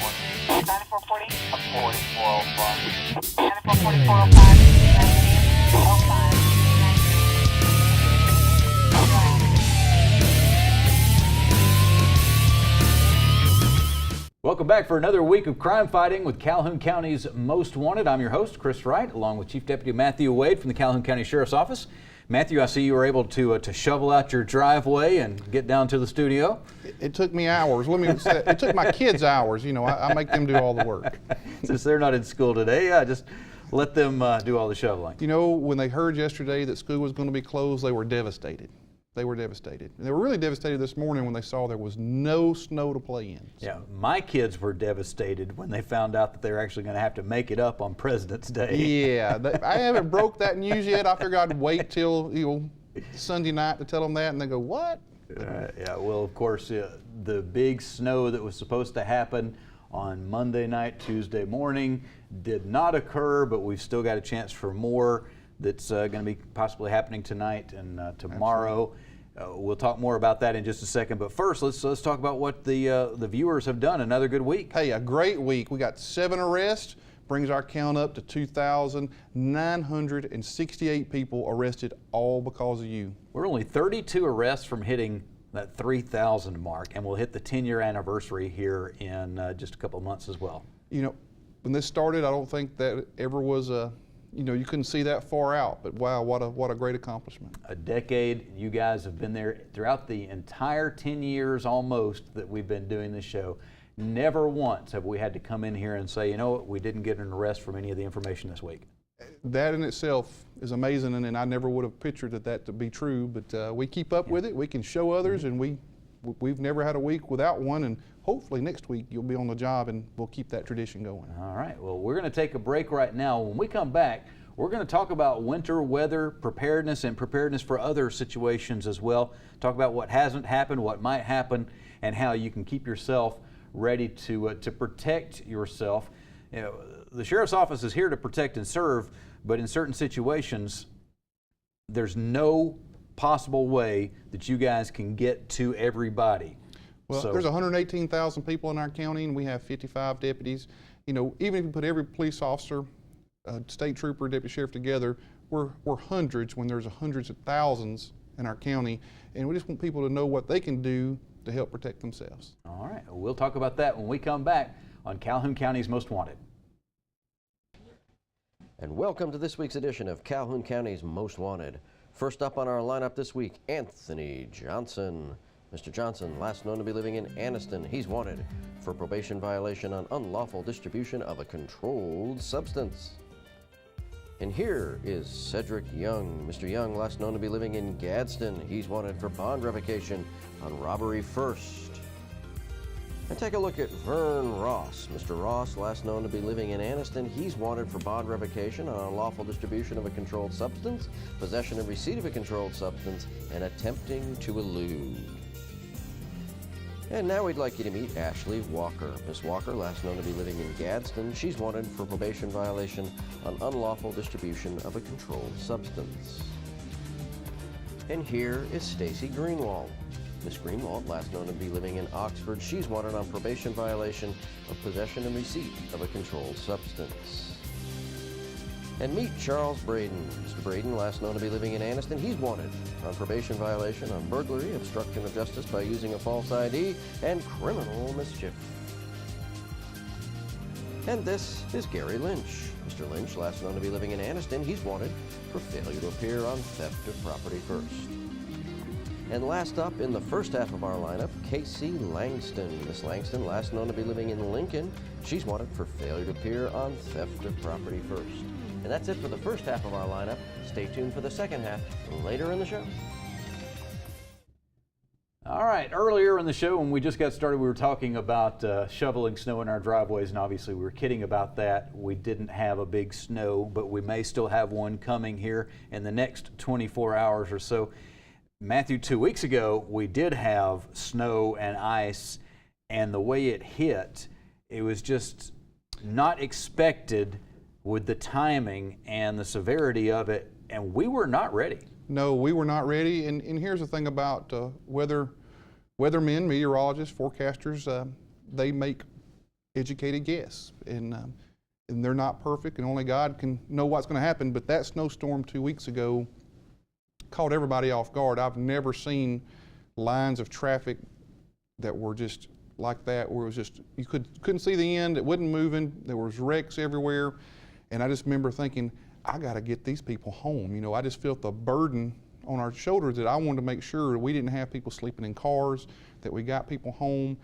9440. 4405. 944405. Welcome back for another week of crime fighting with Calhoun County's Most Wanted. I'm your host, Chris Wright, along with Chief Deputy Matthew Wade from the Calhoun County Sheriff's Office. Matthew, I see you were able to shovel out your driveway and get down to the studio. It took me hours. It took my kids hours. You know, I make them do all the work. Since they're not in school today, just let them do all the shoveling. You know, when they heard yesterday that school was going to be closed, they were devastated. They were devastated. And they were really devastated this morning when they saw there was no snow to play in. So. Yeah, my kids were devastated when they found out that they're actually going to have to make it up on President's Day. Yeah, I haven't broke that news yet. I figured I'd wait till Sunday night to tell them that, and they go, "What?" Yeah, well, of course, the big snow that was supposed to happen on Monday night, Tuesday morning did not occur, but we've still got a chance for more that's going to be possibly happening tonight and tomorrow. We'll talk more about that in just a second, but first let's talk about what the viewers have done. Another good week. Hey, a great week. We got 7 arrests, brings our count up to 2,968 people arrested, all because of you. We're only 32 arrests from hitting that 3,000 mark, and we'll hit the 10-year anniversary here in just a couple of months as well. You know, when this started, I don't think that ever was a you couldn't see that far out, but wow, what a great accomplishment. A decade. You guys have been there throughout the entire 10 years almost that we've been doing this show. Never once have we had to come in here and say, you know what, we didn't get an arrest from any of the information this week. That in itself is amazing, and I never would have pictured that to be true, but we keep up with it. We can show others, and we've never had a week without one, and hopefully next week you'll be on the job and we'll keep that tradition going. All right, well, we're going to take a break right now. When we come back, we're going to talk about winter weather preparedness and preparedness for other situations as well. Talk about what hasn't happened, what might happen, and how you can keep yourself ready to protect yourself. You know, the Sheriff's Office is here to protect and serve, but in certain situations, there's no possible way that you guys can get to everybody. Well, there's 118,000 people in our county, and we have 55 deputies. You know, even if you put every police officer, state trooper, deputy sheriff together, we're hundreds when there's hundreds of thousands in our county, and we just want people to know what they can do to help protect themselves. All right, we'll talk about that when we come back on Calhoun County's Most Wanted. And welcome to this week's edition of Calhoun County's Most Wanted. First up on our lineup this week, Anthony Johnson. Mr. Johnson, last known to be living in Anniston. He's wanted for probation violation on unlawful distribution of a controlled substance. And here is Cedric Young. Mr. Young, last known to be living in Gadsden. He's wanted for bond revocation on robbery first. And take a look at Vern Ross. Mr. Ross, last known to be living in Anniston. He's wanted for bond revocation on unlawful distribution of a controlled substance, possession and receipt of a controlled substance, and attempting to elude. And now we'd like you to meet Ashley Walker. Miss Walker, last known to be living in Gadsden, she's wanted for probation violation on unlawful distribution of a controlled substance. And here is Stacy Greenwald. Miss Greenwald, last known to be living in Oxford, she's wanted on probation violation of possession and receipt of a controlled substance. And meet Charles Braden. Mr. Braden, last known to be living in Anniston, he's wanted on probation violation on burglary, obstruction of justice by using a false ID, and criminal mischief. And this is Gary Lynch. Mr. Lynch, last known to be living in Anniston, he's wanted for failure to appear on theft of property first. And last up in the first half of our lineup, Casey Langston. Miss Langston, last known to be living in Lincoln, she's wanted for failure to appear on theft of property first. And that's it for the first half of our lineup. Stay tuned for the second half later in the show. All right, earlier in the show when we just got started, we were talking about shoveling snow in our driveways, and obviously we were kidding about that. We didn't have a big snow, but we may still have one coming here in the next 24 hours or so. Matthew, 2 weeks ago, we did have snow and ice, and the way it hit, it was just not expected with the timing and the severity of it, and we were not ready. No, we were not ready, and here's the thing about weathermen, meteorologists, forecasters, they make educated guess. And they're not perfect, and only God can know what's going to happen. But that snowstorm 2 weeks ago caught everybody off guard. I've never seen lines of traffic that were just like that, where it was just, you couldn't see the end, it wasn't moving, there was wrecks everywhere. And I just remember thinking, I got to get these people home. You know, I just felt the burden on our shoulders that I wanted to make sure we didn't have people sleeping in cars, that we got people home.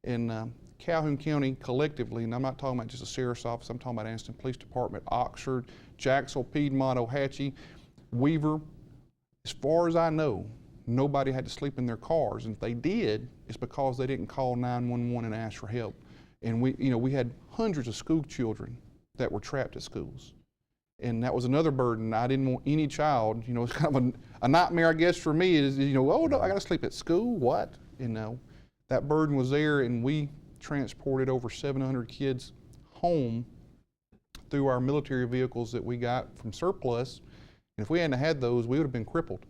And Calhoun County collectively, and I'm not talking about just the Sheriff's Office, I'm talking about Anniston Police Department, Oxford, Jacksonville, Piedmont, Ohatchee, Weaver. As far as I know, nobody had to sleep in their cars, and if they did, it's because they didn't call 911 and ask for help. And we had hundreds of school children that were trapped at schools. And that was another burden. I didn't want any child, it's kind of a nightmare, I guess, for me is, oh no, I gotta sleep at school, what? That burden was there, and we transported over 700 kids home through our military vehicles that we got from surplus. And if we hadn't had those, we would have been crippled.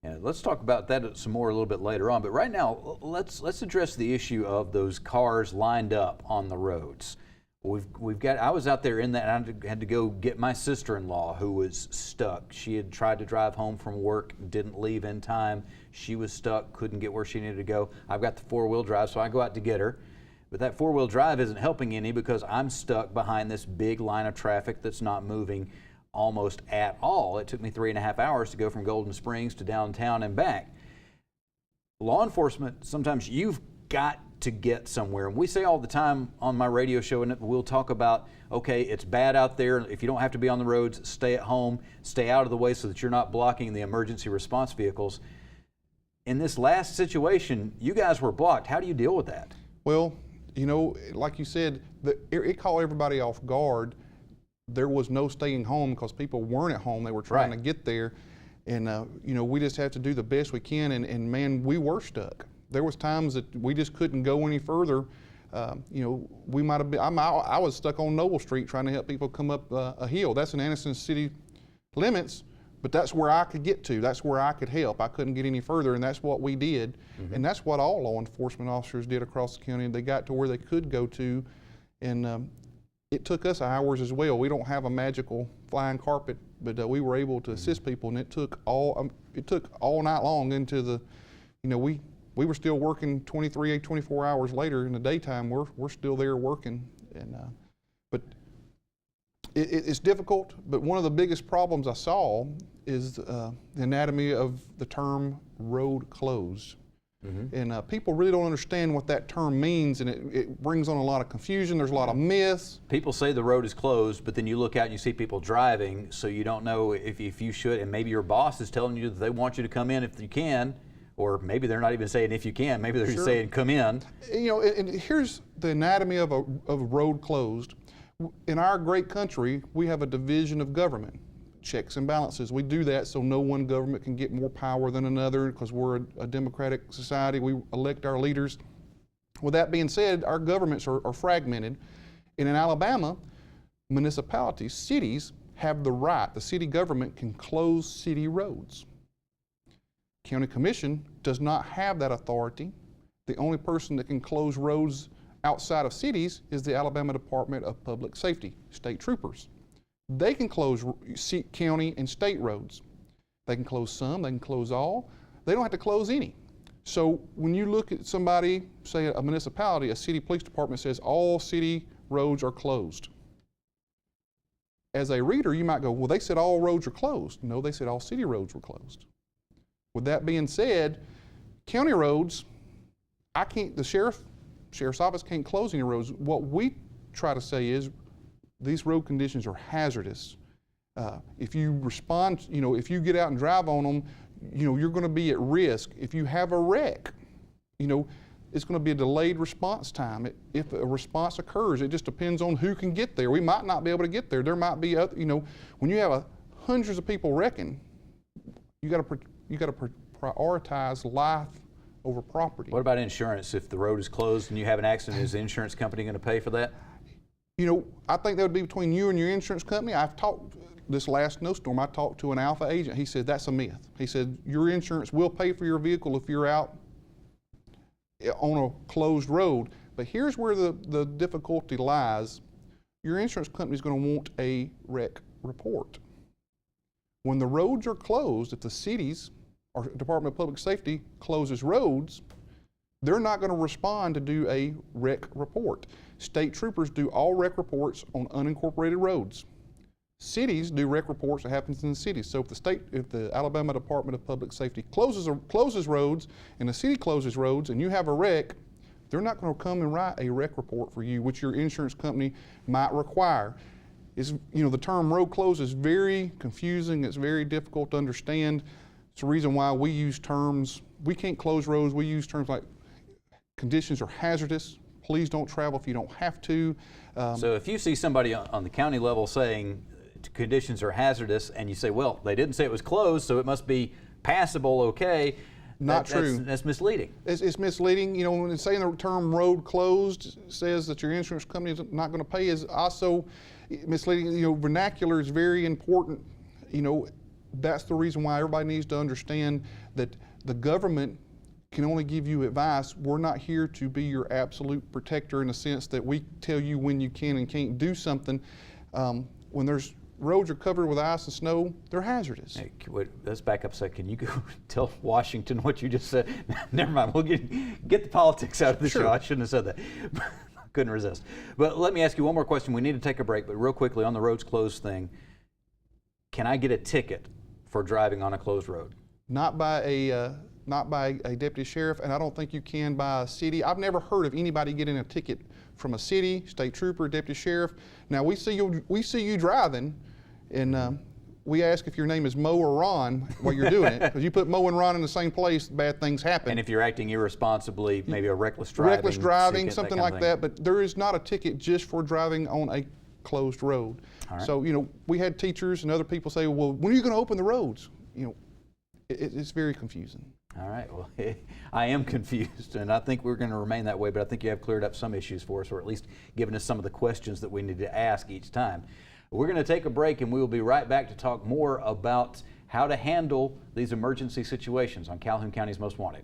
Yeah, let's talk about that some more a little bit later on. But right now, let's address the issue of those cars lined up on the roads. I was out there in that, and I had to go get my sister-in-law who was stuck. She had tried to drive home from work, didn't leave in time. She was stuck, couldn't get where she needed to go. I've got the four-wheel drive, so I go out to get her. But that four-wheel drive isn't helping any because I'm stuck behind this big line of traffic that's not moving almost at all. It took me 3.5 hours to go from Golden Springs to downtown and back. Law enforcement, sometimes you've got to get somewhere. And we say all the time on my radio show, and we'll talk about, okay, it's bad out there. If you don't have to be on the roads, stay at home, stay out of the way so that you're not blocking the emergency response vehicles. In this last situation, you guys were blocked. How do you deal with that? Well, like you said, it caught everybody off guard. There was no staying home because people weren't at home. They were trying to get there. And, we just have to do the best we can. And man, we were stuck. There was times that we just couldn't go any further. We might have been, I was stuck on Noble Street trying to help people come up a hill. That's in Anniston city limits, but that's where I could get to. That's where I could help. I couldn't get any further, and that's what we did. Mm-hmm. And that's what all law enforcement officers did across the county. They got to where they could go to, and it took us hours as well. We don't have a magical flying carpet, but we were able to assist people, and it took all night long into the, we were still working 24 hours later in the daytime. We're still there working, and but it's difficult. But one of the biggest problems I saw is the anatomy of the term road closed. Mm-hmm. And people really don't understand what that term means, and it brings on a lot of confusion. There's a lot of myths. People say the road is closed, but then you look out and you see people driving, so you don't know if you should, and maybe your boss is telling you that they want you to come in if you can, or maybe they're not even saying if you can, maybe they're just saying come in. And here's the anatomy of a road closed. In our great country, we have a division of government. Checks and balances. We do that so no one government can get more power than another because we're a democratic society. We elect our leaders. With that being said, our governments are fragmented. And in Alabama, municipalities, cities, have the right, the city government can close city roads. County Commission does not have that authority. The only person that can close roads outside of cities is the Alabama Department of Public Safety, state troopers. They can close county and state roads. They can close some, they can close all. They don't have to close any. So when you look at somebody, say a municipality, a city police department says all city roads are closed. As a reader, you might go, well, they said all roads are closed. No, they said all city roads were closed. With that being said, county roads, the sheriff's office can't close any roads. What we try to say is, these road conditions are hazardous. If you respond, if you get out and drive on them, you're going to be at risk. If you have a wreck, it's going to be a delayed response time. If a response occurs, it just depends on who can get there. We might not be able to get there. There might be other, when you have hundreds of people wrecking, you got to prioritize life over property. What about insurance? If the road is closed and you have an accident, is the insurance company going to pay for that? I think that would be between you and your insurance company. I've talked, this last snowstorm, I talked to an Alpha agent. He said, that's a myth. He said, your insurance will pay for your vehicle if you're out on a closed road. But here's where the difficulty lies. Your insurance company is going to want a wreck report. When the roads are closed, if the cities or Department of Public Safety closes roads, they're not going to respond to do a wreck report. State troopers do all wreck reports on unincorporated roads. Cities do wreck reports that happens in the cities. So if the Alabama Department of Public Safety closes roads and the city closes roads and you have a wreck, they're not going to come and write a wreck report for you, which your insurance company might require. The term road closed is very confusing. It's very difficult to understand. It's the reason why we use terms. We can't close roads. We use terms like conditions are hazardous. Please don't travel if you don't have to. So if you see somebody on the county level saying conditions are hazardous, and you say, well, they didn't say it was closed, so it must be passable, okay. Not true. That's misleading. It's misleading. When saying the term road closed says that your insurance company is not going to pay is also misleading. Vernacular is very important. That's the reason why everybody needs to understand that the government can only give you advice. We're not here to be your absolute protector in the sense that we tell you when you can and can't do something. When there's roads are covered with ice and snow, they're hazardous. Hey, let's back up a second. Can you go tell Washington what you just said? Never mind. We'll get the politics out of the show. I shouldn't have said that. Couldn't resist. But let me ask you one more question. We need to take a break, but real quickly on the roads closed thing, can I get a ticket for driving on a closed road? Not by a deputy sheriff, and I don't think you can by a city. I've never heard of anybody getting a ticket from a city, state trooper, deputy sheriff. Now we see you driving, and we ask if your name is Mo or Ron while you're doing it, because you put Mo and Ron in the same place, bad things happen. And if you're acting irresponsibly, maybe a reckless driving, ticket, something like that. But there is not a ticket just for driving on a closed road. All right. So we had teachers and other people say, well, when are you going to open the roads? It's very confusing. All right, well, I am confused, and I think we're going to remain that way, but I think you have cleared up some issues for us, or at least given us some of the questions that we need to ask each time. We're going to take a break, and we will be right back to talk more about how to handle these emergency situations on Calhoun County's Most Wanted.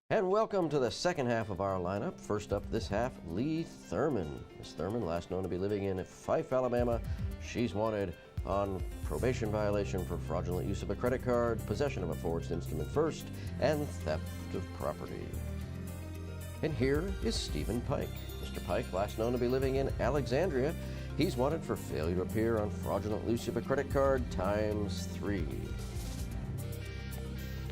And welcome to the second half of our lineup. First up this half, Lee Thurman. Ms. Thurman, last known to be living in Fife, Alabama. She's wanted on probation violation for fraudulent use of a credit card, possession of a forged instrument first, and theft of property. And here is Stephen Pike. Mr. Pike, last known to be living in Alexandria. He's wanted for failure to appear on fraudulent use of a credit card ×3.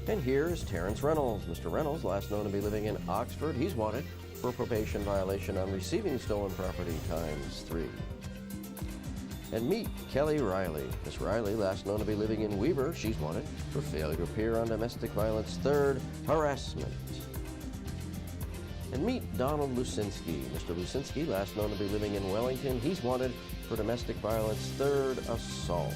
And here is Terrence Reynolds. Mr. Reynolds, last known to be living in Oxford. He's wanted for probation violation on receiving stolen property ×3. And meet Kelly Riley. Miss Riley, last known to be living in Weber, she's wanted for failure to appear on domestic violence ×3, harassment. And meet Donald Lucinski. Mr. Lucinski, last known to be living in Wellington, he's wanted for domestic violence ×3, assault.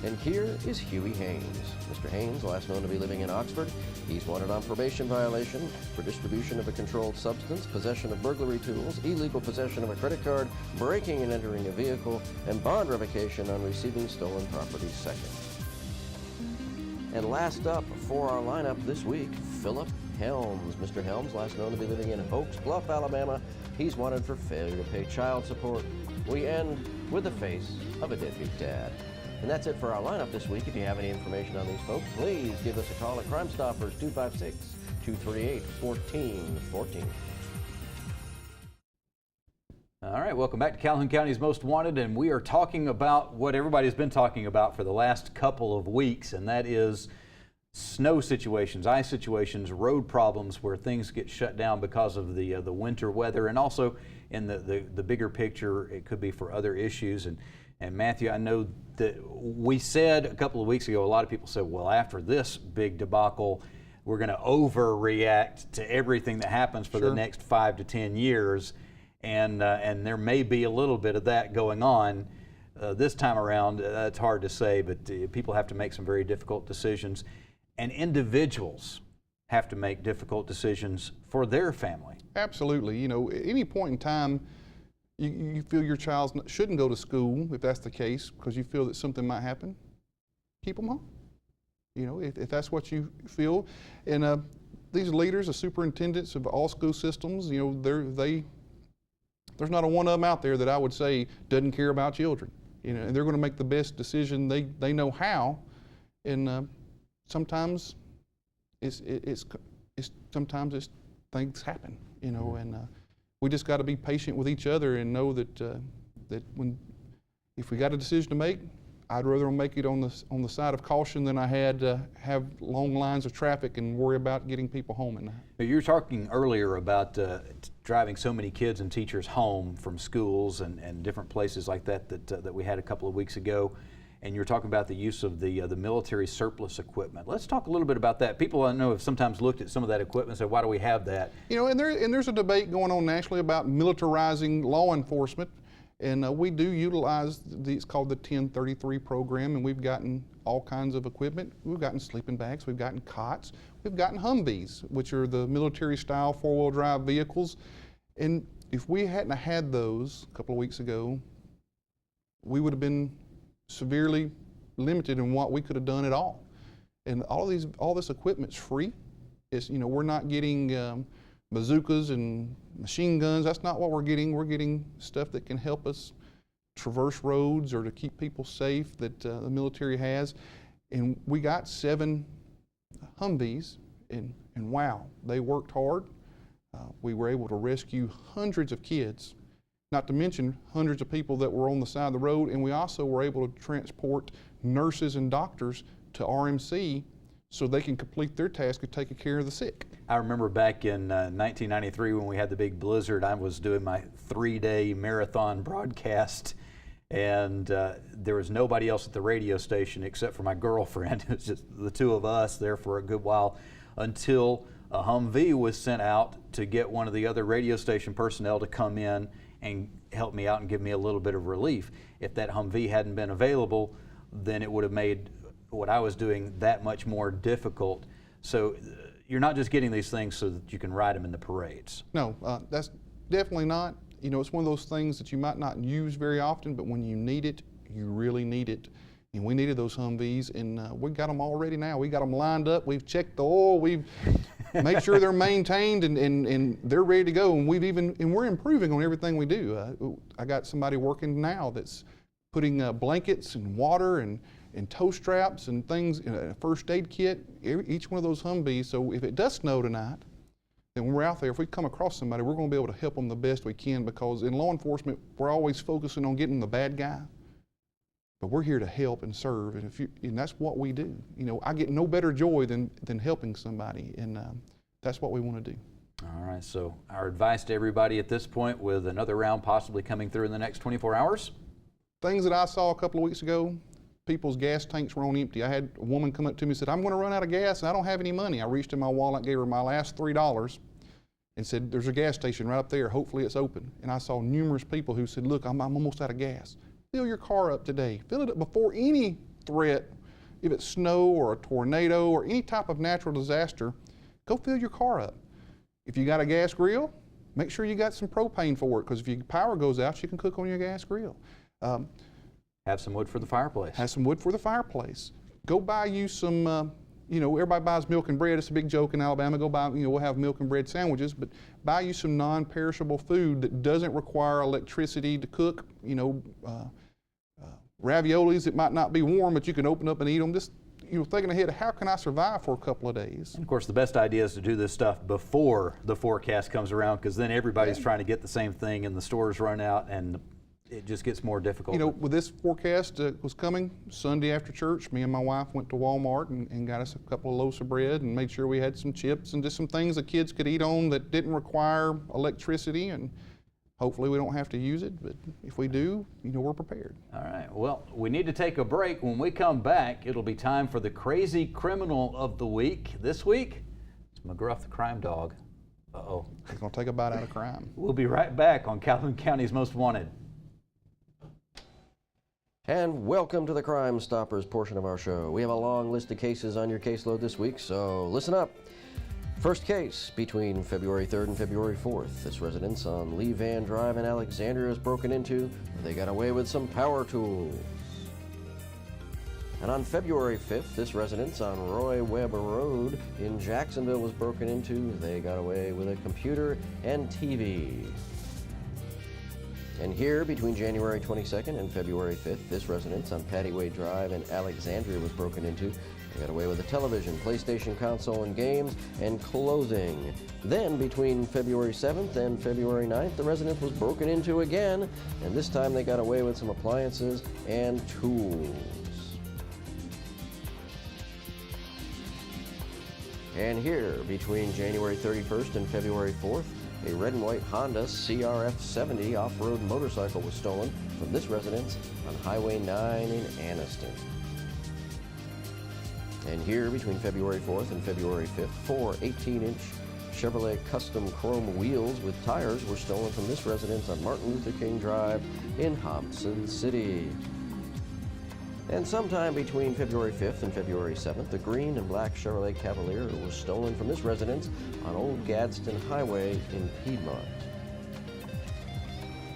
And here is Huey Haynes. Mr. Haynes, last known to be living in Oxford, he's wanted on probation violation for distribution of a controlled substance, possession of burglary tools, illegal possession of a credit card, breaking and entering a vehicle, and bond revocation on receiving stolen property second. And last up for our lineup this week, Philip Helms. Mr. Helms, last known to be living in Oaks Bluff, Alabama, he's wanted for failure to pay child support. We end with the face of a deadbeat dad. And that's it for our lineup this week. If you have any information on these folks, please give us a call at Crime Stoppers 256-238-1414. All right, welcome back to Calhoun County's Most Wanted, and we are talking about what everybody's been talking about for the last couple of weeks, and that is snow situations, ice situations, road problems where things get shut down because of the winter weather, and also in the bigger picture, it could be for other issues. And Matthew, I know that we said a couple of weeks ago, a lot of people said, well, after this big debacle, we're going to overreact to everything that happens for the next 5 to 10 years. And there may be a little bit of that going on this time around. It's hard to say, but people have to make some very difficult decisions. And individuals have to make difficult decisions for their family. Absolutely. At any point in time, you feel your child shouldn't go to school, if that's the case, because you feel that something might happen, keep them home. If that's what you feel. And these leaders, the superintendents of all school systems, you know, there's not a one of them out there that I would say doesn't care about children. You know, and they're going to make the best decision they know how, and sometimes sometimes things happen, you know, and we just got to be patient with each other and know that if we got a decision to make, I'd rather make it on the side of caution than I had have long lines of traffic and worry about getting people home at night. You were talking earlier about driving so many kids and teachers home from schools and different places like that we had a couple of weeks ago, and you were talking about the use of the military surplus equipment. Let's talk a little bit about that. People I know have sometimes looked at some of that equipment and said, why do we have that? You know, and there's a debate going on nationally about militarizing law enforcement. And we do utilize it's called the 1033 program, and we've gotten all kinds of equipment. We've gotten sleeping bags, we've gotten cots, we've gotten Humvees, which are the military-style four-wheel drive vehicles. And if we hadn't had those a couple of weeks ago, we would have been severely limited in what we could have done at all. And all this equipment's free. It's, you know, we're not getting bazookas and machine guns. That's not what we're getting. We're getting stuff that can help us traverse roads or to keep people safe that the military has. And we got 7 Humvees, and wow, they worked hard. We were able to rescue hundreds of kids, not to mention hundreds of people that were on the side of the road, and we also were able to transport nurses and doctors to RMC so they can complete their task of taking care of the sick. I remember back in 1993 when we had the big blizzard, I was doing my 3-day marathon broadcast, and there was nobody else at the radio station except for my girlfriend. It was just the two of us there for a good while until a Humvee was sent out to get one of the other radio station personnel to come in and help me out and give me a little bit of relief. If that Humvee hadn't been available, then it would have made what I was doing that much more difficult. So you're not just getting these things so that you can ride them in the parades. No, that's definitely not. You know, it's one of those things that you might not use very often, but when you need it, you really need it. And we needed those Humvees, and we got them all ready now. We got them lined up. We've checked the oil. We've made sure they're maintained, and they're ready to go. And we're improving on everything we do. I got somebody working now that's putting blankets and water and tow straps and things in a first aid kit, each one of those Humvees. So if it does snow tonight, then when we're out there, if we come across somebody, we're going to be able to help them the best we can, because in law enforcement, we're always focusing on getting the bad guy. But we're here to help and serve, and that's what we do. You know, I get no better joy than helping somebody, and that's what we want to do. All right, so our advice to everybody at this point, with another round possibly coming through in the next 24 hours? Things that I saw a couple of weeks ago, people's gas tanks were on empty. I had a woman come up to me and said, I'm going to run out of gas and I don't have any money. I reached in my wallet, gave her my last $3 and said, there's a gas station right up there, hopefully it's open. And I saw numerous people who said, look, I'm almost out of gas. Fill your car up today. Fill it up before any threat, if it's snow or a tornado or any type of natural disaster, go fill your car up. If you got a gas grill, make sure you got some propane for it, because if your power goes out, you can cook on your gas grill. Have some wood for the fireplace. Have some wood for the fireplace. Go buy you some, you know, everybody buys milk and bread. It's a big joke in Alabama. Go buy, you know, we'll have milk and bread sandwiches, but buy you some non-perishable food that doesn't require electricity to cook. You know, raviolis that might not be warm, but you can open up and eat them. Just, you know, thinking ahead, how can I survive for a couple of days? And of course, the best idea is to do this stuff before the forecast comes around, because then everybody's trying to get the same thing and the stores run out and it just gets more difficult. You know, with this forecast was coming, Sunday after church, me and my wife went to Walmart and got us a couple of loaves of bread and made sure we had some chips and just some things the kids could eat on that didn't require electricity, and hopefully we don't have to use it, but if we do, you know, we're prepared. All right, well, we need to take a break. When we come back, it'll be time for the Crazy Criminal of the Week. This week, it's McGruff the Crime Dog. Uh-oh. He's gonna take a bite out of crime. We'll be right back on Calhoun County's Most Wanted. And welcome to the Crime Stoppers portion of our show. We have a long list of cases on your caseload this week, so listen up. First case between February 3rd and February 4th. This residence on Lee Van Drive in Alexandria is broken into. They got away with some power tools. And on February 5th, this residence on Roy Webb Road in Jacksonville was broken into. They got away with a computer and TV. And here, between January 22nd and February 5th, this residence on Patty Way Drive in Alexandria was broken into. They got away with a television, PlayStation console, and games, and clothing. Then, between February 7th and February 9th, the residence was broken into again, and this time they got away with some appliances and tools. And here, between January 31st and February 4th, a red and white Honda CRF 70 off-road motorcycle was stolen from this residence on Highway 9 in Anniston. And here, between February 4th and February 5th, 4 18-inch Chevrolet custom chrome wheels with tires were stolen from this residence on Martin Luther King Drive in Hobson City. And sometime between February 5th and February 7th, the green and black Chevrolet Cavalier was stolen from this residence on Old Gadsden Highway in Piedmont.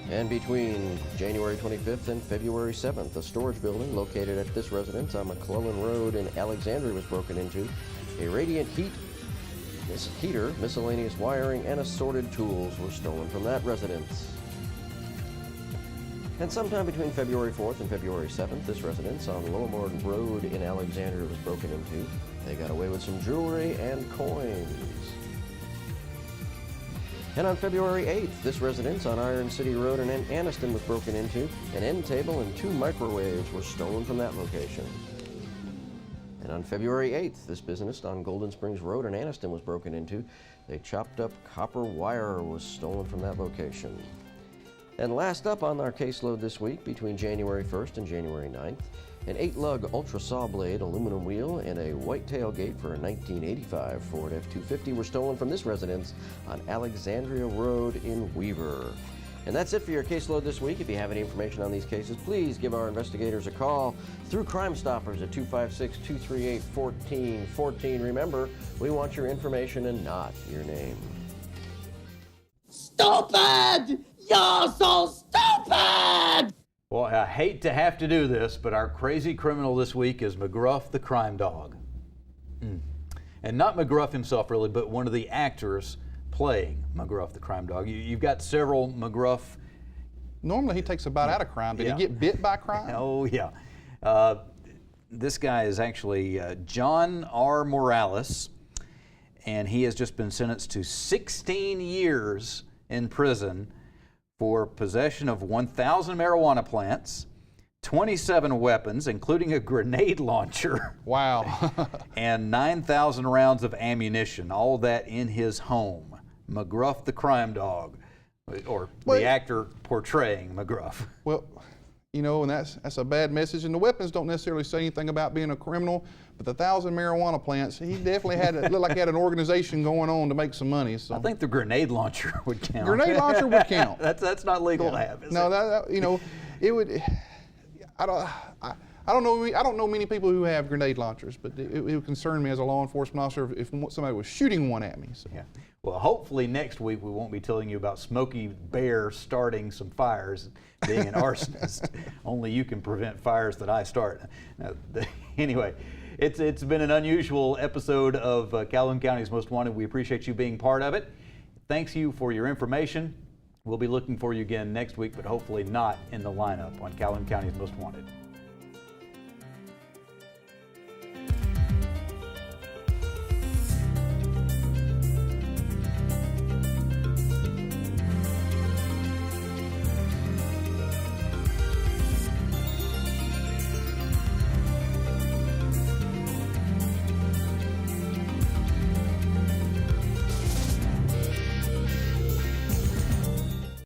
And between January 25th and February 7th, a storage building located at this residence on McClellan Road in Alexandria was broken into. A radiant heater, miscellaneous wiring, and assorted tools were stolen from that residence. And sometime between February 4th and February 7th, this residence on Lowmore Road in Alexandria was broken into. They got away with some jewelry and coins. And on February 8th, this residence on Iron City Road in Anniston was broken into. An end table and 2 microwaves were stolen from that location. And on February 8th, this business on Golden Springs Road in Anniston was broken into. A chopped up copper wire was stolen from that location. And last up on our caseload this week, between January 1st and January 9th, an 8-lug ultra saw blade aluminum wheel and a white tailgate for a 1985 Ford F-250 were stolen from this residence on Alexandria Road in Weaver. And that's it for your caseload this week. If you have any information on these cases, please give our investigators a call through Crime Stoppers at 256-238-1414. Remember, we want your information and not your name. Stupid! You're so stupid! Well, I hate to have to do this, but our crazy criminal this week is McGruff the Crime Dog. And not McGruff himself, really, but one of the actors playing McGruff the Crime Dog. You've got several McGruff. Normally he takes a bite out of crime. Did he get bit by crime? Oh, yeah. This guy is actually John R. Morales, and he has just been sentenced to 16 years in prison for possession of 1,000 marijuana plants, 27 weapons, including a grenade launcher. Wow. And 9,000 rounds of ammunition, all of that in his home. McGruff the Crime Dog, or the actor portraying McGruff. Well, you know, and that's a bad message. And the weapons don't necessarily say anything about being a criminal, but the 1,000 marijuana plants, he definitely looked like he had an organization going on to make some money. So I think the grenade launcher would count. Grenade launcher would count. That's not legal to have, is no, it? you know, it would. I don't know many people who have grenade launchers, but it would concern me as a law enforcement officer if somebody was shooting one at me. So. Yeah. Well, hopefully next week we won't be telling you about Smokey Bear starting some fires, being an arsonist. Only you can prevent fires that I start. Now, anyway, it's been an unusual episode of Calhoun County's Most Wanted. We appreciate you being part of it. Thanks you for your information. We'll be looking for you again next week, but hopefully not in the lineup on Calhoun County's Most Wanted.